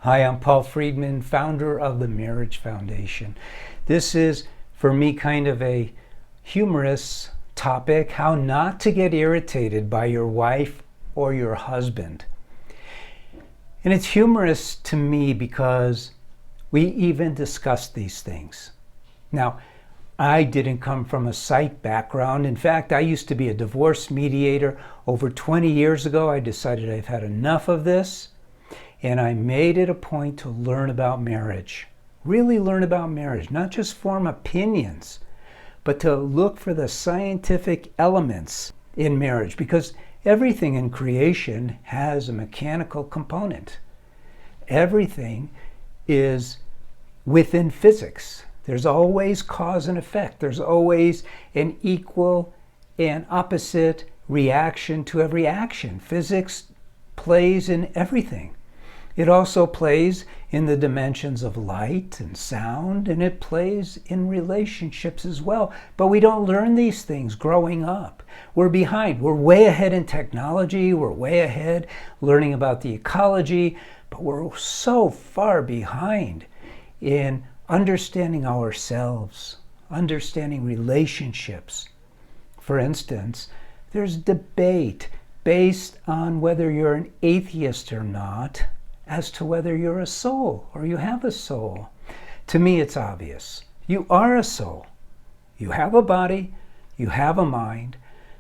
Hi, I'm Paul Friedman, founder of the Marriage Foundation. This is, for me, kind of a humorous topic, how not to get irritated by your wife or your husband. And it's humorous to me because we even discuss these things. Now, I didn't come from a psych background. In fact, I used to be a divorce mediator. Over 20 years ago, I decided I've had enough of this, and I made it a point to learn about marriage. Really learn about marriage, not just form opinions, but to look for the scientific elements in marriage, because everything in creation has a mechanical component. Everything is within physics. There's always cause and effect. There's always an equal and opposite reaction to every action. Physics plays in everything. It also plays in the dimensions of light and sound, and it plays in relationships as well. But we don't learn these things growing up. We're behind. We're way ahead in technology. We're way ahead learning about the ecology, but we're so far behind in understanding ourselves, understanding relationships. For instance, there's debate based on whether you're an atheist or not as to whether you're a soul or you have a soul. To me, it's obvious. You are a soul. You have a body, you have a mind,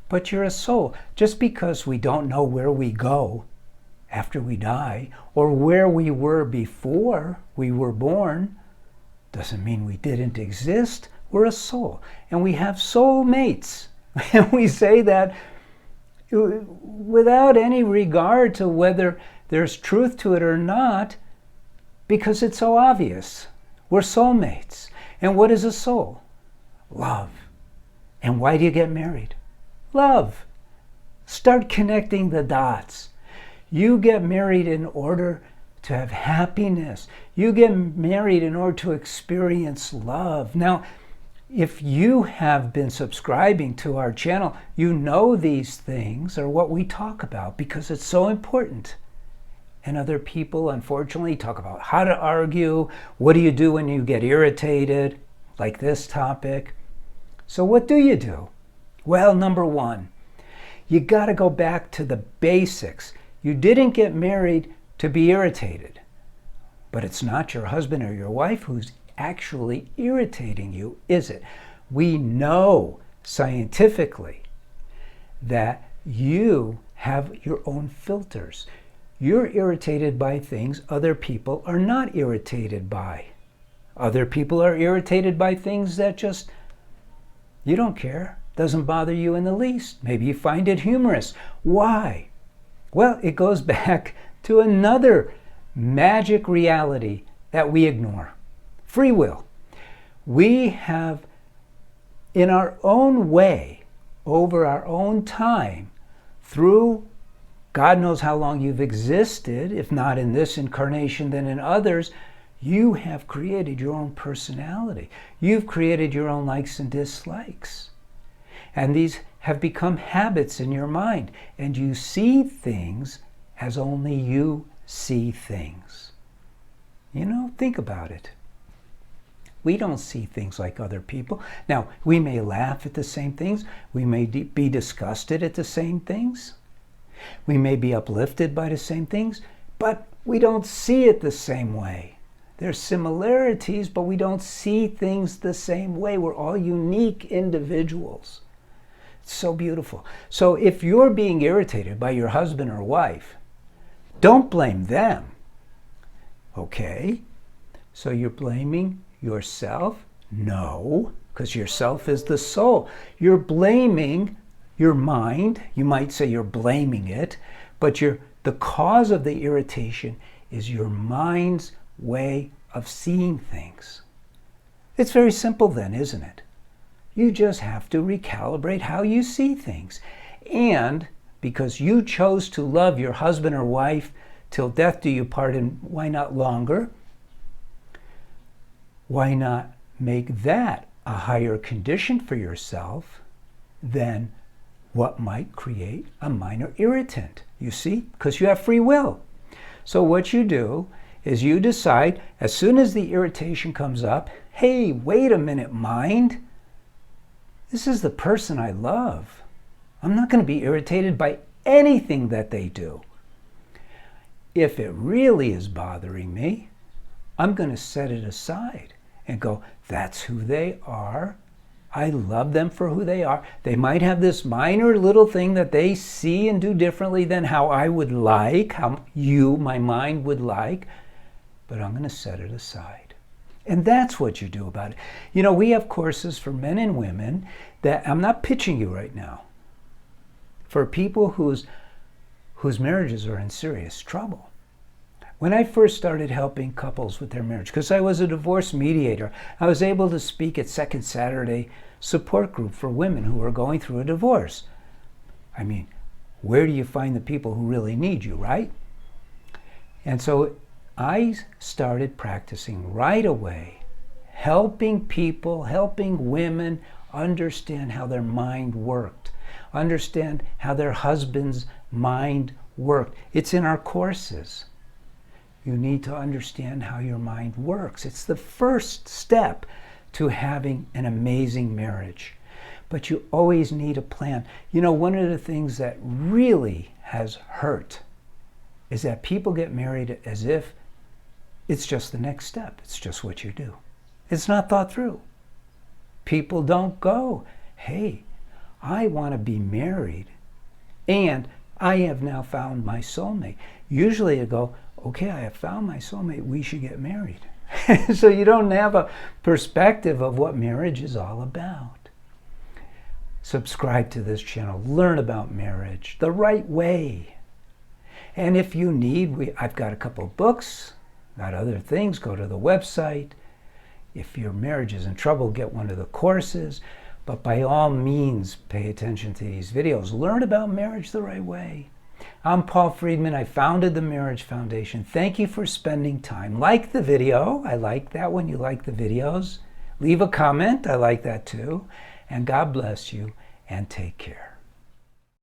but you're a soul. Just because we don't know where we go after we die or where we were before we were born doesn't mean we didn't exist. We're a soul, and we have soul mates. And we say that without any regard to whether there's truth to it or not, because it's so obvious. We're soulmates. And what is a soul? Love. And why do you get married? Love. Start connecting the dots. You get married in order to have happiness. You get married in order to experience love. Now, if you have been subscribing to our channel, you know these things are what we talk about because it's so important. And other people, unfortunately, talk about how to argue. What do you do when you get irritated, like this topic? So what do you do? Well, number one, you got to go back to the basics. You didn't get married to be irritated, but it's not your husband or your wife who's actually irritating you, is it? We know scientifically that you have your own filters. You're irritated by things other people are not irritated by. Other people are irritated by things that just, you don't care, doesn't bother you in the least. Maybe you find it humorous. Why? Well, it goes back to another magic reality that we ignore. Free will. We have, in our own way, over our own time, through God knows how long you've existed, if not in this incarnation, then in others, you have created your own personality. You've created your own likes and dislikes. And these have become habits in your mind. And you see things as only you see things. You know, think about it. We don't see things like other people. Now, we may laugh at the same things. We may be disgusted at the same things. We may be uplifted by the same things, but we don't see it the same way. There's similarities, but we don't see things the same way. We're all unique individuals. It's so beautiful. So if you're being irritated by your husband or wife, don't blame them. Okay? So you're blaming yourself? No, because yourself is the soul. You're blaming your mind. You might say you're blaming it, but the cause of the irritation is your mind's way of seeing things. It's very simple then, isn't it? You just have to recalibrate how you see things. And because you chose to love your husband or wife till death do you part, and why not longer? Why not make that a higher condition for yourself than what might create a minor irritant? You see, because you have free will. So what you do is you decide, as soon as the irritation comes up, hey, wait a minute, mind. This is the person I love. I'm not going to be irritated by anything that they do. If it really is bothering me, I'm going to set it aside and go, that's who they are. I love them for who they are. They might have this minor little thing that they see and do differently than how I would like, how you, my mind, would like, but I'm going to set it aside. And that's what you do about it. You know, we have courses for men and women that I'm not pitching you right now, for people whose marriages are in serious trouble. When I first started helping couples with their marriage, because I was a divorce mediator, I was able to speak at Second Saturday support group for women who are going through a divorce. I mean, where do you find the people who really need you, right? And so I started practicing right away, helping people, helping women understand how their mind worked, understand how their husband's mind worked. It's in our courses. You need to understand how your mind works. It's the first step to having an amazing marriage. But you always need a plan. You know, one of the things that really has hurt is that people get married as if it's just the next step. It's just what you do. It's not thought through. People don't go, hey, I want to be married and I have now found my soulmate. Usually you go, okay, I have found my soulmate, we should get married. So you don't have a perspective of what marriage is all about. Subscribe to this channel, learn about marriage the right way. And if you need, I've got a couple of books, got other things, go to the website. If your marriage is in trouble, get one of the courses. But by all means, pay attention to these videos. Learn about marriage the right way. I'm Paul Friedman. I founded the Marriage Foundation. Thank you for spending time. Like the video. I like that when you like the videos. Leave a comment. I like that too. And God bless you and take care.